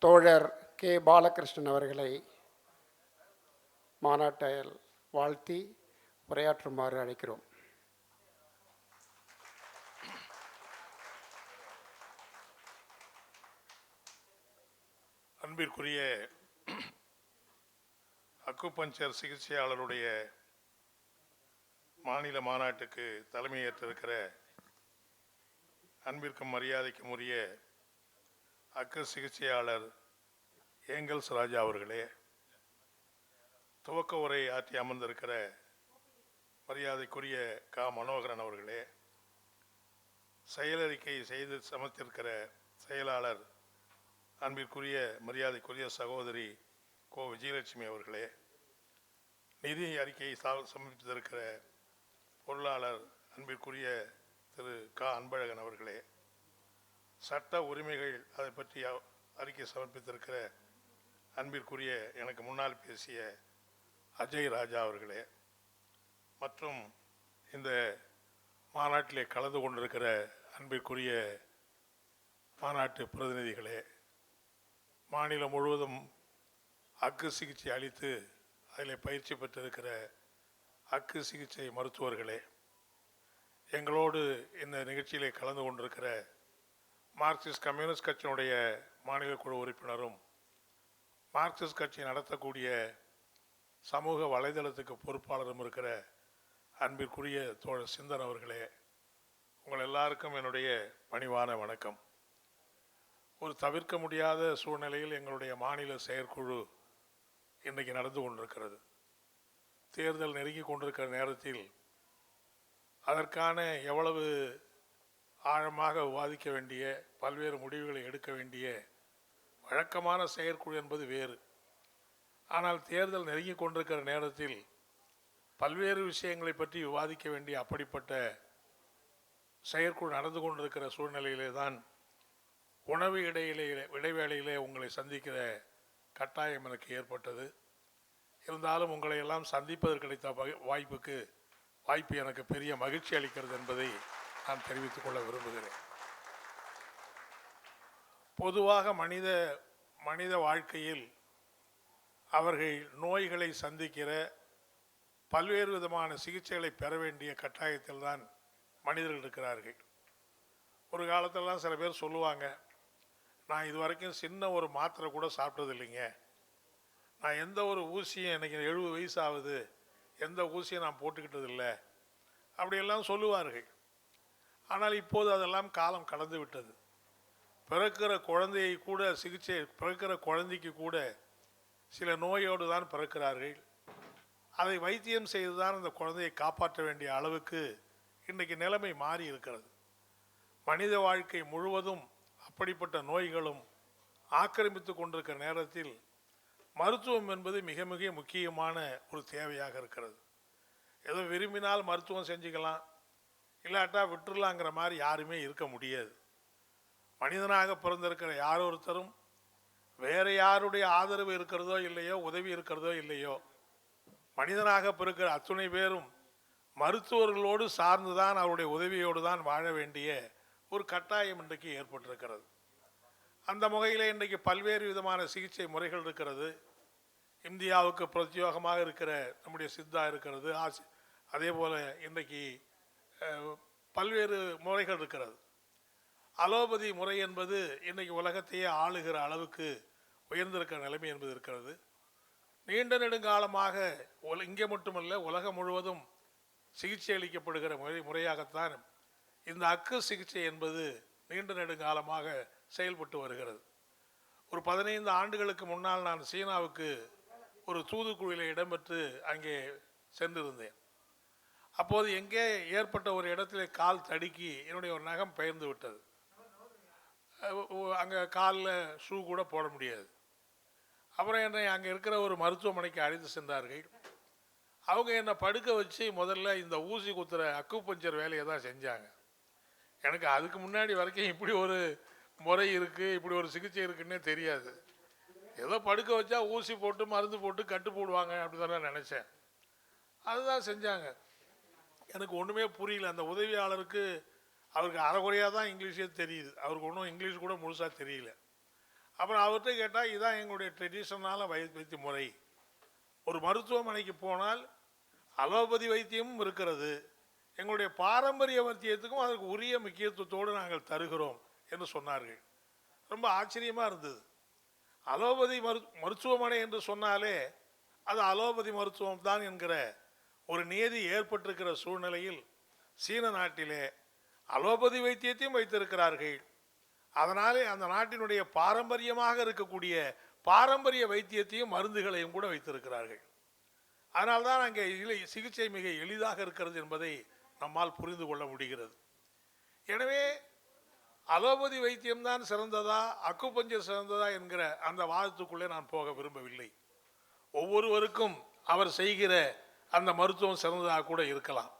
தோழர் கே பாலகிருஷ்ணன் அவர்களை மாநாட்டில் வாழ்த்தி உரையாற்றுமாறு அழைக்கிறோம். அன்பிற்குரிய அக்குபஞ்சர் சிகிச்சையாளருடைய மாநில மாநாட்டுக்கு தலைமையேற்றிருக்கிற அன்பிற்கும் மரியாதைக்கும் உரிய அக்கு சிகிச்சையாளர் ஏங்கல்ஸ் ராஜா அவர்களே, துவக்க உரை ஆற்றி அமர்ந்திருக்கிற மரியாதைக்குரிய கா மனோகரன் அவர்களே, செயலறிக்கை செய்து சமர்த்திருக்கிற செயலாளர் அன்பிற்குரிய மரியாதைக்குரிய சகோதரி கோ விஜயலட்சுமி அவர்களே, நிதி அறிக்கையை சமர்ப்பித்திருக்கிற பொருளாளர் அன்பிற்குரிய திரு க அன்பழகன் அவர்களே, சட்ட உரிமைகள் அதை பற்றி அறிக்கை சமர்ப்பித்திருக்கிற அன்பிற்குரிய எனக்கு முன்னால் பேசிய அஜய் ராஜா அவர்களே, மற்றும் இந்த மாநாட்டிலே கலந்து கொண்டிருக்கிற அன்பிற்குரிய மாநாட்டு பிரதிநிதிகளே, மாநிலம் முழுவதும் அக்கு சிகிச்சை அளித்து அதில் பயிற்சி பெற்றிருக்கிற அக்கு சிகிச்சை மருத்துவர்களே, எங்களோடு இந்த நிகழ்ச்சியிலே கலந்து கொண்டிருக்கிற மார்க்சிஸ்ட் கம்யூனிஸ்ட் கட்சியினுடைய மாநில குழு உறுப்பினரும் மார்க்சிஸ்ட் கட்சி நடத்தக்கூடிய சமூக வலைதளத்துக்கு பொறுப்பாளரும் இருக்கிற அன்பிற்குரிய தோழர் சிந்தன் அவர்களே, உங்கள் எல்லாருக்கும் என்னுடைய பணிவான வணக்கம். ஒரு தவிர்க்க முடியாத சூழ்நிலையில் எங்களுடைய மாநில செயற்குழு இன்றைக்கு நடந்து கொண்டிருக்கிறது. தேர்தல் நெருங்கி கொண்டிருக்கிற நேரத்தில் அதற்கான எவ்வளவு ஆழமாக விவாதிக்க வேண்டிய, பல்வேறு முடிவுகளை எடுக்க வேண்டிய வழக்கமான செயற்குழு என்பது வேறு. ஆனால் தேர்தல் நெருங்கி கொண்டிருக்கிற நேரத்தில் பல்வேறு விஷயங்களை பற்றி விவாதிக்க வேண்டிய அப்படிப்பட்ட செயற்குழு நடந்து கொண்டிருக்கிற சூழ்நிலையிலே தான் உணவு இடைவேளையிலே உங்களை சந்திக்கிற கட்டாயம் எனக்கு ஏற்பட்டது. இருந்தாலும் உங்களை எல்லாம் சந்திப்பதற்கு கிடைத்த வாய்ப்பு எனக்கு பெரிய மகிழ்ச்சி அளிக்கிறது என்பதை நான் தெரிவித்துக் கொள்ள விரும்புகிறேன். பொதுவாக மனித வாழ்க்கையில் அவர்கள் நோய்களை சந்திக்கிற பல்வேறு விதமான சிகிச்சைகளை பெற வேண்டிய கட்டாயத்தில் தான் மனிதர்கள் இருக்கிறார்கள். ஒரு காலத்திலலாம் சில பேர் சொல்லுவாங்க, நான் இது வரைக்கும் சின்ன ஒரு மாத்திரை கூட சாப்பிட்டது இல்லைங்க, நான் எந்த ஒரு ஊசியும், எனக்கு 70 வயசு ஆகுது, எந்த ஊசியும் நான் போட்டுக்கிட்டது இல்லை, அப்படியெல்லாம் சொல்லுவார்கள். ஆனால் இப்போது அதெல்லாம் காலம் கடந்து விட்டது. பிறக்கிற குழந்தையை கூட பிறக்கிற குழந்தைக்கு கூட சில நோயோடு தான் பிறக்கிறார்கள். அதை வைத்தியம் செய்து தான் அந்த குழந்தையை காப்பாற்ற வேண்டிய அளவுக்கு இன்றைக்கு நிலைமை மாறி இருக்கிறது. மனித வாழ்க்கை முழுவதும் அப்படிப்பட்ட நோய்களும் ஆக்கிரமித்து கொண்டிருக்கிற நேரத்தில் மருத்துவம் என்பது மிக மிக முக்கியமான ஒரு தேவையாக இருக்கிறது. ஏதோ விரும்பினால் மருத்துவம் செஞ்சுக்கலாம், இல்லாட்டா விட்டுடலாங்கிற மாதிரி யாருமே இருக்க முடியாது. மனிதனாக பிறந்திருக்கிற யார் ஒருத்தரும் வேற யாருடைய ஆதரவு இருக்கிறதோ இல்லையோ, உதவி இருக்கிறதோ இல்லையோ, மனிதனாக பிறக்கிற அத்துணை பேரும் மருத்துவர்களோடு சார்ந்துதான், அவருடைய உதவியோடு தான் வாழ வேண்டிய ஒரு கட்டாயம் இன்றைக்கு ஏற்பட்டிருக்கிறது. அந்த வகையில் இன்றைக்கு பல்வேறு விதமான சிகிச்சை முறைகள் இருக்கிறது. இந்தியாவுக்கு பிரத்யேகமாக இருக்கிற நம்முடைய சித்தா இருக்கிறது. அதே போல் இன்றைக்கு பல்வேறு முறைகள் இருக்கிறது. அலோபதி முறை என்பது இன்றைக்கு உலகத்தையே ஆளுகிற அளவுக்கு உயர்ந்திருக்கிற நிலைமை என்பது இருக்கிறது. நீண்ட நெடுங்காலமாக இங்கே மட்டுமல்ல, உலகம் முழுவதும் சிகிச்சை அளிக்கப்படுகிற முறையாகத்தான் இந்த அக்கு சிகிச்சை என்பது நீண்ட நெடுங்காலமாக செயல்பட்டு வருகிறது. ஒரு 15 ஆண்டுகளுக்கு முன்னால் நான் சீனாவுக்கு ஒரு தூதுக்குழுவில் இடம்பெற்று அங்கே சென்றிருந்தேன். அப்போது எங்கே ஏற்பட்ட ஒரு இடத்துல கால் தடுக்கி என்னுடைய ஒரு நகம் பெயர்ந்து விட்டது. அங்கே காலில் ஷூ கூட போட முடியாது. அப்புறம் என்னை அங்கே இருக்கிற ஒரு மருத்துவமனைக்கு அழைத்து சென்றார்கள். அவங்க என்னை படுக்க வச்சு முதல்ல இந்த ஊசி குத்துற அக்குபஞ்சர் வேலையை தான் செஞ்சாங்க. எனக்கு அதுக்கு முன்னாடி வரைக்கும் இப்படி ஒரு முறை இருக்குது, இப்படி ஒரு சிகிச்சை இருக்குன்னே தெரியாது. ஏதோ படுக்க வச்சா ஊசி போட்டு மருந்து போட்டு கட்டு போடுவாங்க அப்படி தானே நினச்சேன். அதுதான் செஞ்சாங்க. எனக்கு ஒன்றுமே புரியல. அந்த உதவியாளருக்கு அவருக்கு அரைகுறையாக தான் இங்கிலீஷே தெரியுது. அவருக்கு ஒன்றும் இங்கிலீஷ் கூட முழுசாக தெரியல. அப்புறம் அவர்கிட்ட கேட்டால் இதுதான் எங்களுடைய ட்ரெடிஷனான வைத்திய முறை. ஒரு மருத்துவமனைக்கு போனால் அலோபதி வைத்தியமும் இருக்கிறது, எங்களுடைய பாரம்பரிய வைத்தியத்துக்கும் அதற்கு உரிய முக்கியத்துவத்தோடு நாங்கள் தருகிறோம் என்று சொன்னார்கள். ரொம்ப ஆச்சரியமாக இருந்தது. அலோபதி மருத்துவமனை என்று சொன்னாலே அது அலோபதி மருத்துவம் தான் என்கிற ஒரு நியதி ஏற்பட்டிருக்கிற சூழ்நிலையில் சீன நாட்டிலே அலோபதி வைத்தியத்தையும் வைத்திருக்கிறார்கள். அதனாலே அந்த நாட்டினுடைய பாரம்பரியமாக இருக்கக்கூடிய பாரம்பரிய வைத்தியத்தையும் மருந்துகளையும் கூட வைத்திருக்கிறார்கள். அதனால்தான் அங்கே சிகிச்சை மிக எளிதாக இருக்கிறது என்பதை நம்மால் புரிந்து கொள்ள முடிகிறது. எனவே அலோபதி வைத்தியம்தான் சிறந்ததா அக்குபஞ்சர் சிறந்ததா என்கிற அந்த வாதத்துக்குள்ளே நான் போக விரும்பவில்லை. ஒவ்வொருவருக்கும் அவர் செய்கிற அந்த மருத்துவம் சிறந்ததாக கூட இருக்கலாம்.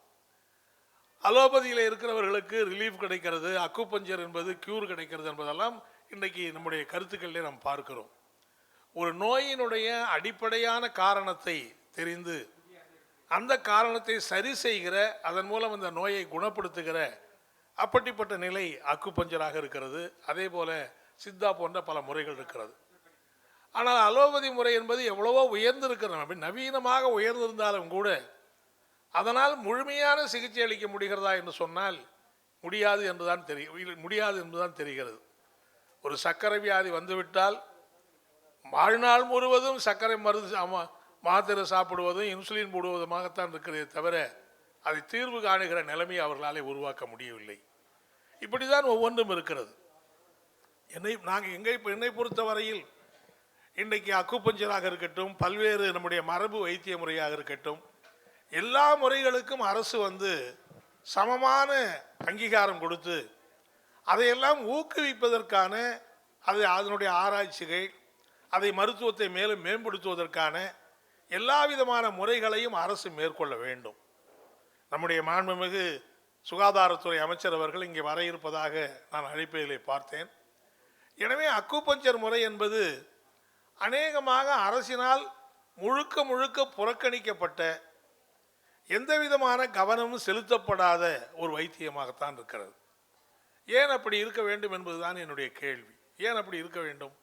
அலோபதியில் இருக்கிறவர்களுக்கு ரிலீஃப் கிடைக்கிறது, அக்குபஞ்சர் என்பது கியூர் கிடைக்கிறது என்பதெல்லாம் இன்றைக்கு நம்முடைய கருத்துக்களிலே நாம் பார்க்கிறோம். ஒரு நோயினுடைய அடிப்படையான காரணத்தை தெரிந்து அந்த காரணத்தை சரி செய்கிற, அதன் மூலம் அந்த நோயை குணப்படுத்துகிற அப்படிப்பட்ட நிலை அக்குபஞ்சராக இருக்கிறது. அதே போல சித்தா போன்ற பல முறைகள் இருக்கிறது. ஆனால் அலோபதி முறை என்பது எவ்வளவோ உயர்ந்திருக்கிறது, நவீனமாக உயர்ந்திருந்தாலும் கூட அதனால் முழுமையான சிகிச்சை அளிக்க முடிகிறதா என்று சொன்னால் முடியாது என்றுதான் தெரிகிறது. ஒரு சர்க்கரை வியாதி வந்துவிட்டால் வாழ்நாள் முழுவதும் சர்க்கரை மருந்து மாத்திரை சாப்பிடுவதும் இன்சுலின் போடுவதுமாகத்தான் இருக்கிறதே தவிர அதை தீர்வு காணுகிற நிலைமையை அவர்களாலே உருவாக்க முடியவில்லை. இப்படிதான் ஒவ்வொன்றும் இருக்கிறது. என்னை பொறுத்தவரையில் இன்றைக்கு அக்குபஞ்சராக இருக்கட்டும், பல்வேறு நம்முடைய மரபு வைத்திய முறையாக இருக்கட்டும், எல்லா முறைகளுக்கும் அரசு சமமான அங்கீகாரம் கொடுத்து அதையெல்லாம் ஊக்குவிப்பதற்கான அதனுடைய ஆராய்ச்சிகள், அதை மருத்துவத்தை மேலும் மேம்படுத்துவதற்கான எல்லா விதமான முறைகளையும் அரசு மேற்கொள்ள வேண்டும். நம்முடைய மாண்புமிகு சுகாதாரத்துறை அமைச்சர் அவர்கள் இங்கே வர இருப்பதாக நான் அழைப்பதிலே பார்த்தேன். எனவே அக்குபஞ்சர் முறை என்பது அநேகமாக அரசினால் முழுக்க முழுக்க புறக்கணிக்கப்பட்ட, எந்த விதமான கவனமும் செலுத்தப்படாத ஒரு வைத்தியமாகத்தான் இருக்கிறது. ஏன் அப்படி இருக்க வேண்டும் என்பதுதான் என்னுடைய கேள்வி. ஏன் அப்படி இருக்க வேண்டும்?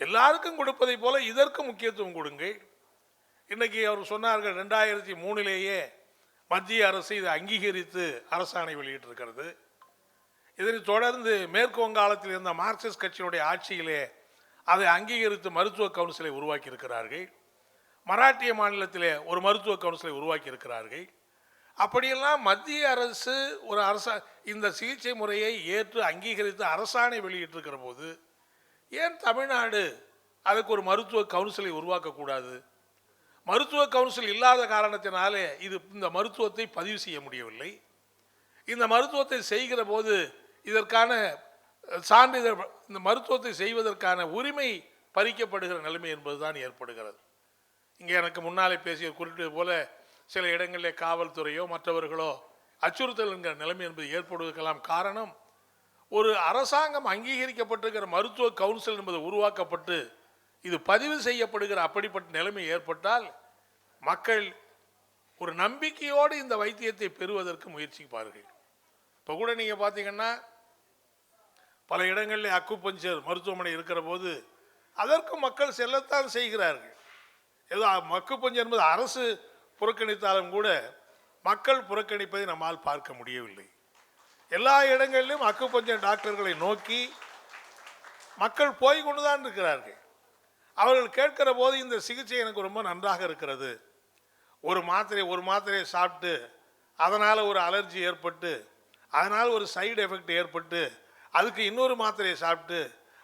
எல்லாருக்கும் கொடுப்பதை போல இதற்கு முக்கியத்துவம் கொடுங்கள். இன்னைக்கு அவர் சொன்னார்கள் 2003 மத்திய அரசு இதை அங்கீகரித்து அரசாணை வெளியிட்டிருக்கிறது. இதனை தொடர்ந்து மேற்கு வங்காளத்தில் இருந்த மார்க்சிஸ்ட் கட்சியினுடைய ஆட்சியிலே அதை அங்கீகரித்து மருத்துவ கவுன்சிலை உருவாக்கி இருக்கிறார்கள். மராட்டிய மாநிலத்திலே ஒரு மருத்துவ கவுன்சிலை உருவாக்கி இருக்கிறார்கள். அப்படியெல்லாம் மத்திய அரசு இந்த சிகிச்சை முறையை ஏற்று அங்கீகரித்து அரசாணை வெளியிட்டிருக்கிற போது ஏன் தமிழ்நாடு அதுக்கு ஒரு மருத்துவ கவுன்சிலை உருவாக்கக்கூடாது? மருத்துவ கவுன்சில் இல்லாத காரணத்தினாலே இந்த மருத்துவத்தை பதிவு செய்ய முடியவில்லை. இந்த மருத்துவத்தை செய்கிற போது இதற்கான சான்றிதழ், இந்த மருத்துவத்தை செய்வதற்கான உரிமை பறிக்கப்படுகிற நிலைமை என்பதுதான் ஏற்படுகிறது. இங்கே எனக்கு முன்னாலே பேசிய குறிப்பிட்டது போல சில இடங்களில் காவல்துறையோ மற்றவர்களோ அச்சுறுத்தல் என்கிற நிலைமை என்பது ஏற்படுவதற்கெல்லாம் காரணம், ஒரு அரசாங்கம் அங்கீகரிக்கப்பட்டிருக்கிற மருத்துவ கவுன்சில் என்பது உருவாக்கப்பட்டு இது பதிவு செய்யப்படுகிற அப்படிப்பட்ட நிலைமை ஏற்பட்டால் மக்கள் ஒரு நம்பிக்கையோடு இந்த வைத்தியத்தை பெறுவதற்கு முயற்சிப்பார்கள். இப்போ கூட நீங்கள் பார்த்தீங்கன்னா பல இடங்களில் அக்குபஞ்சர் மருத்துவமனை இருக்கிற போது அதற்கு மக்கள் செல்லத்தான் செய்கிறார்கள். ஏதோ அக்குபஞ்சர் என்பது அரசு புறக்கணித்தாலும் கூட மக்கள் புறக்கணிப்பதை நம்மால் பார்க்க முடியவில்லை. எல்லா இடங்களிலும் அக்குபஞ்சர் டாக்டர்களை நோக்கி மக்கள் போய் கொண்டுதான் இருக்கிறார்கள். அவர்கள் கேட்கிற போது இந்த சிகிச்சை எனக்கு ரொம்ப நன்றாக இருக்கிறது, ஒரு மாத்திரையை சாப்பிட்டு அதனால் ஒரு அலர்ஜி ஏற்பட்டு அதனால் ஒரு சைடு எஃபெக்ட் ஏற்பட்டு அதுக்கு இன்னொரு மாத்திரையை சாப்பிட்டு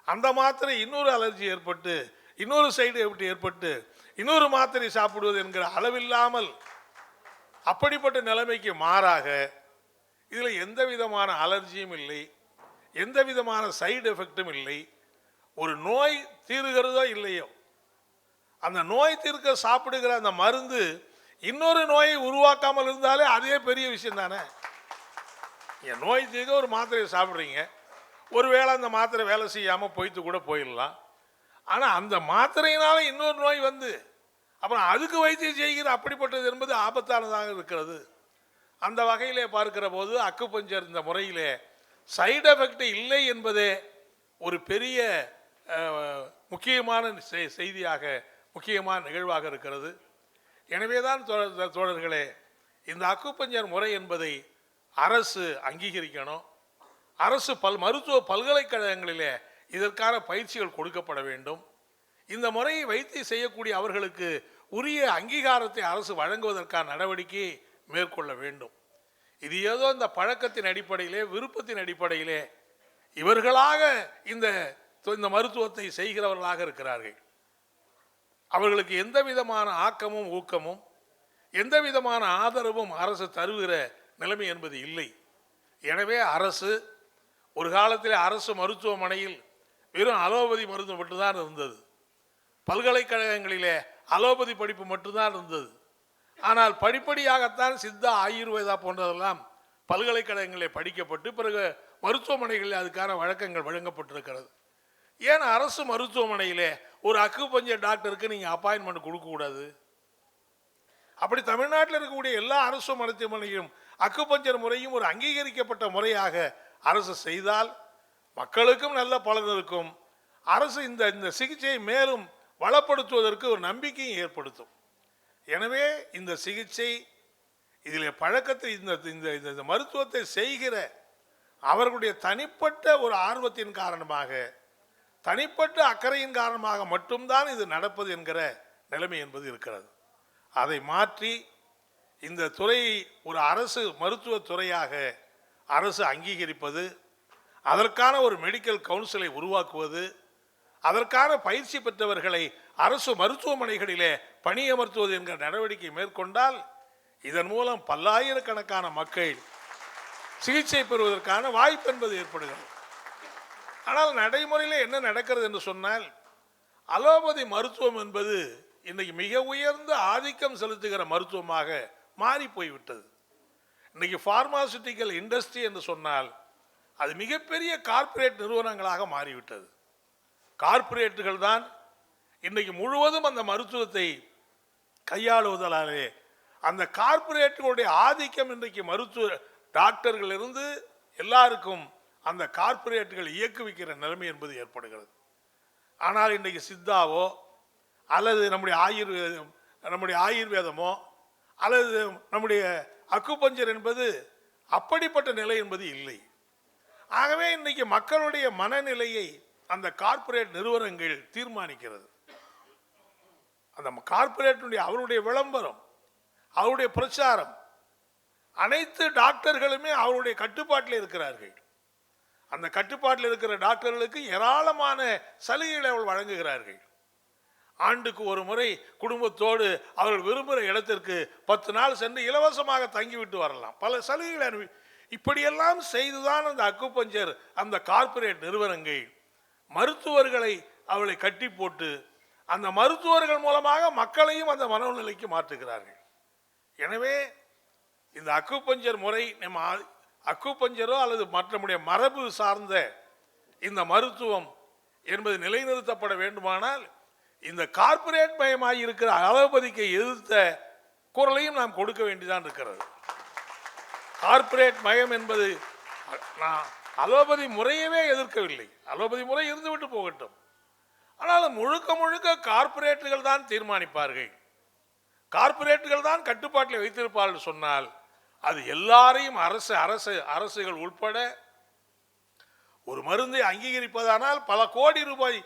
அந்த மாத்திரை இன்னொரு அலர்ஜி ஏற்பட்டு இன்னொரு சைடு எஃபெக்ட் ஏற்பட்டு இன்னொரு மாத்திரை சாப்பிடுவது என்கிற அளவில்லாமல் அப்படிப்பட்ட நிலைமைக்கு மாறாக இதில் எந்த விதமான அலர்ஜியும் இல்லை, எந்த விதமான சைடு எஃபெக்டும் இல்லை. ஒரு நோய் தீருகிறதோ இல்லையோ அந்த நோய் தீர்க்க சாப்பிடுகிற அந்த மருந்து இன்னொரு நோயை உருவாக்காமல் இருந்தாலே அதே பெரிய விஷயம் தானே. நோய் தீர்க்க ஒரு மாத்திரையை சாப்பிட்றீங்க, ஒருவேளை அந்த மாத்திரை வேலை செய்யாமல் போய்த்து கூட போயிடலாம். ஆனால் அந்த மாத்திரையினால இன்னொரு நோய் அப்புறம் அதுக்கு வைத்தியம் செய்கிற அப்படிப்பட்டது என்பது ஆபத்தானதாக இருக்கிறது. அந்த வகையிலே பார்க்கிற போது அக்குபஞ்சர் இந்த முறையிலே சைடு எஃபெக்ட் இல்லை என்பதே ஒரு பெரிய முக்கியமான செய்தியாக, முக்கியமான நிகழ்வாக இருக்கிறது. எனவேதான் தோழர்களே, இந்த அக்குபஞ்சர் முறை என்பதை அரசு அங்கீகரிக்கணும். அரசு மருத்துவ பல்கலைக்கழகங்களிலே இதற்கான பயிற்சிகள் கொடுக்கப்பட வேண்டும். இந்த முறையை வைத்து செய்யக்கூடிய அவர்களுக்கு உரிய அங்கீகாரத்தை அரசு வழங்குவதற்கான நடவடிக்கை மேற்கொள்ள வேண்டும். இது ஏதோ இந்த பழக்கத்தின் அடிப்படையிலே, விருப்பத்தின் அடிப்படையிலே இவர்களாக இந்த மருத்துவத்தை செய்கிறவர்களாக இருக்கிறார்கள். அவர்களுக்கு எந்த விதமான ஆக்கமும் ஊக்கமும் எந்த விதமான ஆதரவும் அரசு தருகிற நிலைமை என்பது இல்லை. எனவே அரசு ஒரு காலத்தில் அரசு மருத்துவமனையில் வெறும் அலோபதி மருந்து மட்டும்தான் இருந்தது. பல்கலைக்கழகங்களிலே அலோபதி படிப்பு மட்டும்தான் இருந்தது. ஆனால் படிப்படியாகத்தான் சித்தா, ஆயுர்வேதா போன்றதெல்லாம் பல்கலைக்கழகங்களிலே படிக்கப்பட்டு பிறகு மருத்துவமனைகளில் அதுக்கான வழக்கங்கள் வழங்கப்பட்டிருக்கிறது. ஏன் அரசு மருத்துவமனையிலே ஒரு அக்குபஞ்சர் டாக்டருக்கு நீங்கள் அப்பாயின்மெண்ட் கொடுக்கக்கூடாது? அப்படி தமிழ்நாட்டில் இருக்கக்கூடிய எல்லா அரசு மருத்துவமனையும் அக்குபஞ்சர் முறையும் ஒரு அங்கீகரிக்கப்பட்ட முறையாக அரசு செய்தால் மக்களுக்கும் நல்ல பலன் இருக்கும். அரசு இந்த சிகிச்சையை மேலும் வளப்படுத்துவதற்கு ஒரு நம்பிக்கையை ஏற்படுத்தும். எனவே இந்த சிகிச்சை, இதில் பழக்கத்தை, இந்த மருத்துவத்தை செய்கிற அவர்களுடைய தனிப்பட்ட ஒரு ஆர்வத்தின் காரணமாக, தனிப்பட்ட அக்கறையின் காரணமாக மட்டும்தான் இது நடப்பது என்கிற நிலைமை என்பது இருக்கிறது. அதை மாற்றி இந்த துறையை ஒரு அரசு மருத்துவ துறையாக அரசு அங்கீகரிப்பது, அதற்கான ஒரு மெடிக்கல் கவுன்சிலை உருவாக்குவது, அதற்கான பயிற்சி பெற்றவர்களை அரசு மருத்துவமனைகளிலே பணியமர்த்துவது என்கிற நடவடிக்கை மேற்கொண்டால் இதன் மூலம் பல்லாயிரக்கணக்கான மக்கள் சிகிச்சை பெறுவதற்கான வாய்ப்பு என்பது ஏற்படுகிறது. ஆனால் நடைமுறையில் என்ன நடக்கிறது என்று சொன்னால், அலோபதி மருத்துவம் என்பது இன்னைக்கு மிக உயர்ந்த ஆதிக்கம் செலுத்துகிற மருத்துவமாக மாறி போய்விட்டது. இன்னைக்கு பார்மாசூட்டிக்கல் இண்டஸ்ட்ரி என்று சொன்னால் அது மிகப்பெரிய கார்ப்பரேட் நிறுவனங்களாக மாறிவிட்டது. கார்ப்பரேட்டுகள் தான் இன்னைக்கு முழுவதும் அந்த மருத்துவத்தை கையாளுவதாலே அந்த கார்ப்பரேட்டுகளுடைய ஆதிக்கம் இன்றைக்கு மருத்துவ டாக்டர்கள் இருந்து எல்லாருக்கும் அந்த கார்ப்பரேட்டுகள் இயக்குவிக்கிற நிலைமை என்பது ஏற்படுகிறது. ஆனால் இன்றைக்கு சித்தாவோ அல்லது நம்முடைய ஆயுர்வேதமோ அல்லது நம்முடைய அக்குபஞ்சர் என்பது அப்படிப்பட்ட நிலை என்பது இல்லை. ஆகவே இன்னைக்கு மக்களுடைய மனநிலையை அந்த கார்ப்பரேட் நிறுவனங்கள் தீர்மானிக்கிறது. அந்த கார்ப்பரேட்டுடைய அவருடைய விளம்பரம், அவருடைய பிரச்சாரம், அனைத்து டாக்டர்களுமே அவருடைய கட்டுப்பாட்டில் இருக்கிறார்கள். அந்த கட்டுப்பாட்டில் இருக்கிற டாக்டர்களுக்கு ஏராளமான சலுகைகளை அவர்கள் வழங்குகிறார்கள். ஆண்டுக்கு ஒரு முறை குடும்பத்தோடு அவர்கள் விரும்புகிற இடத்திற்கு 10 நாள் சென்று இலவசமாக தங்கிவிட்டு வரலாம். பல சலுகைகளை இப்படியெல்லாம் செய்துதான் அந்த அக்குபஞ்சர் அந்த கார்ப்பரேட் நிறுவனங்கள் மருத்துவர்களை அவளை கட்டி போட்டு அந்த மருத்துவர்கள் மூலமாக மக்களையும் அந்த மனோநிலைக்கு மாற்றுகிறார்கள். எனவே இந்த அக்குபஞ்சர் முறை, நம்ம அக்குபஞ்சரோ அல்லது நம்முடைய மரபு சார்ந்த இந்த மருத்துவம் என்பது நிலைநிறுத்தப்பட வேண்டுமானால் இந்த கார்ப்பரேட் மயமாகி இருக்கிற அலோபதிக்கு எதிர்த்த குரலையும் நாம் கொடுக்க வேண்டியதான் இருக்கிறது. கார்ப்பரேட் மயம் என்பது, நான் அலோபதி முறையவே எதிர்க்கவில்லை, அலோபதி முறை இருந்துவிட்டு போகட்டும். ஆனால் முழுக்க முழுக்க கார்ப்பரேட்டுகள் தான் தீர்மானிப்பார்கள், கார்ப்பரேட்டுகள் தான் கட்டுப்பாட்டில் வைத்திருப்பார்கள் சொன்னால் அது எல்லாரையும் அரசுகள் உட்பட ஒரு மருந்தை அங்கீகரிப்பதானால் பல கோடி ரூபாய்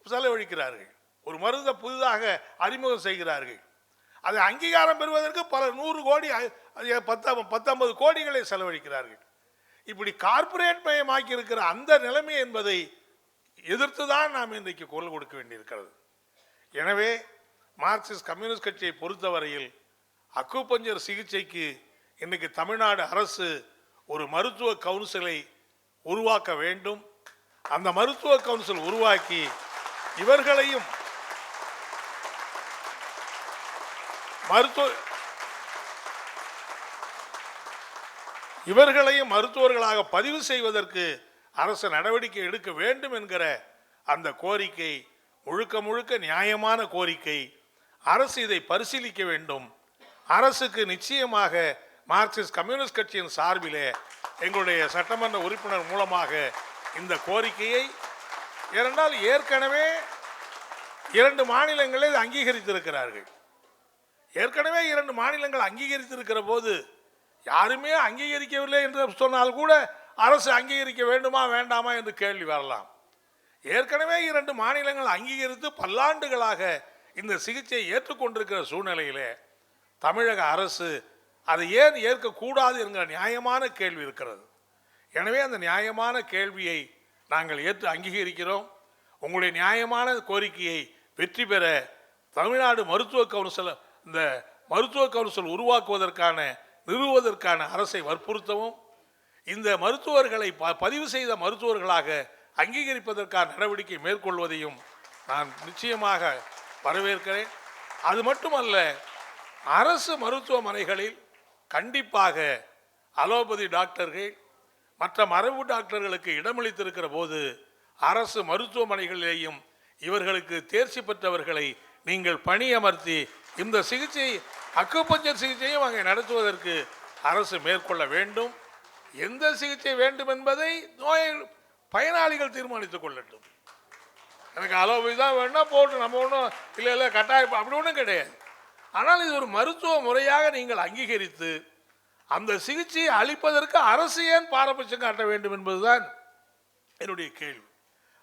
செலவழிக்கிறார்கள். ஒரு மருந்தை புதிதாக அறிமுகம் செய்கிறார்கள், அதை அங்கீகாரம் பெறுவதற்கு பல 100 கோடி 19 கோடிகளை செலவழிக்கிறார்கள். இப்படி கார்ப்பரேட் மயமாக்கி இருக்கிற அந்த நிலைமை என்பதை எதிர்த்துதான் நாம் இன்றைக்கு குரல் கொடுக்க வேண்டியிருக்கிறது. எனவே மார்க்சிஸ்ட் கம்யூனிஸ்ட் கட்சியை பொறுத்தவரையில் அக்குபஞ்சர் சிகிச்சைக்கு இன்னைக்கு தமிழ்நாடு அரசு ஒரு மருத்துவ கவுன்சிலை உருவாக்க வேண்டும். அந்த மருத்துவ கவுன்சில் உருவாக்கி இவர்களையும் மருத்துவர்களாக பதிவு செய்வதற்கு அரசு நடவடிக்கை எடுக்க வேண்டும் என்கிற அந்த கோரிக்கை முழுக்க முழுக்க நியாயமான கோரிக்கை. அரசு இதை பரிசீலிக்க வேண்டும். அரசுக்கு நிச்சயமாக மார்க்சிஸ்ட் கம்யூனிஸ்ட் கட்சியின் சார்பிலே எங்களுடைய சட்டமன்ற உறுப்பினர் மூலமாக இந்த கோரிக்கையை ஏனென்றால் ஏற்கனவே 2 மாநிலங்களை அங்கீகரித்திருக்கிறார்கள். ஏற்கனவே 2 மாநிலங்கள் அங்கீகரித்திருக்கிற போது யாருமே அங்கீகரிக்கவில்லை என்று சொன்னால் கூட அரசு அங்கீகரிக்க வேண்டுமா வேண்டாமா என்று கேள்வி வரலாம். ஏற்கனவே 2 மாநிலங்கள் அங்கீகரித்து பல்லாண்டுகளாக இந்த சிகிச்சையை ஏற்றுக்கொண்டிருக்கிற சூழ்நிலையிலே தமிழக அரசு அதை ஏன் ஏற்கக்கூடாது என்கிற நியாயமான கேள்வி இருக்கிறது. எனவே அந்த நியாயமான கேள்வியை நாங்கள் ஏற்று அங்கீகரிக்கிறோம். உங்களுடைய நியாயமான கோரிக்கையை வெற்றி பெற தமிழ்நாடு மருத்துவ கவுன்சில் இந்த மருத்துவ கவுன்சில் நிறுவுவதற்கான அரசை வற்புறுத்தவும், இந்த மருத்துவர்களை பதிவு செய்த மருத்துவர்களாக அங்கீகரிப்பதற்கான நடவடிக்கை மேற்கொள்வதையும் நான் நிச்சயமாக வரவேற்கிறேன். அது மட்டுமல்ல, அரசு மருத்துவமனைகளில் கண்டிப்பாக அலோபதி டாக்டர்கள் மற்ற மரபு டாக்டர்களுக்கு இடமளித்திருக்கிற போது அரசு மருத்துவமனைகளிலேயும் இவர்களுக்கு தேர்ச்சி பெற்றவர்களை நீங்கள் பணியமர்த்தி இந்த சிகிச்சை அக்குபஞ்சர் சிகிச்சையும் அங்கே நடத்துவதற்கு அரசு மேற்கொள்ள வேண்டும். எந்த சிகிச்சை வேண்டும் என்பதை பயனாளிகள் தீர்மானித்துக் கொள்ளட்டும். எனக்கு அலோபதி தான் வேணும்னா போட்டு நம்ம ஒன்றும் இல்லை கட்டாயம் அப்படி ஒன்றும் கிடையாது. ஆனால் இது ஒரு மருத்துவ முறையாக நீங்கள் அங்கீகரித்து அந்த சிகிச்சையை அளிப்பதற்கு அரசு ஏன் பாரபட்சம் காட்ட வேண்டும் என்பதுதான் என்னுடைய கேள்வி.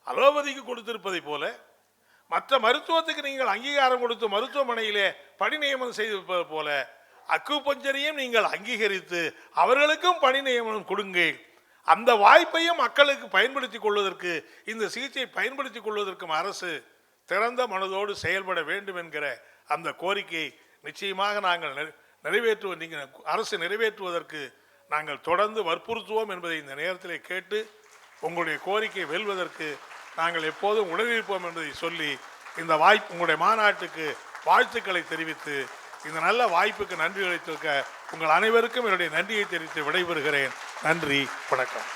அலோபதிக்கு கொடுத்திருப்பதை போல மற்ற மருத்துவத்துக்கு நீங்கள் அங்கீகாரம் கொடுத்து மருத்துவமனையிலே பணி நியமனம் செய்திருப்பது போல அக்குபஞ்சரையும் நீங்கள் அங்கீகரித்து அவர்களுக்கும் பணி நியமனம் கொடுங்கள். அந்த வாய்ப்பையும் மக்களுக்கு பயன்படுத்திக் கொள்வதற்கு, இந்த சிகிச்சையை பயன்படுத்திக் கொள்வதற்கும் அரசு திறந்த மனதோடு செயல்பட வேண்டும் என்கிற அந்த கோரிக்கையை நிச்சயமாக நாங்கள் அரசு நிறைவேற்றுவதற்கு நாங்கள் தொடர்ந்து வற்புறுத்துவோம் என்பதை இந்த நேரத்திலே கேட்டு, உங்களுடைய கோரிக்கை வெல்வதற்கு நாங்கள் எப்போதும் உடனிருப்போம் என்பதை சொல்லி, இந்த உங்களுடைய மாநாட்டுக்கு வாழ்த்துக்களை தெரிவித்து, இந்த நல்ல வாய்ப்புக்கு நன்றி அளித்திருக்க உங்கள் அனைவருக்கும் என்னுடைய நன்றியை தெரிவித்து விடைபெறுகிறேன். நன்றி, வணக்கம்.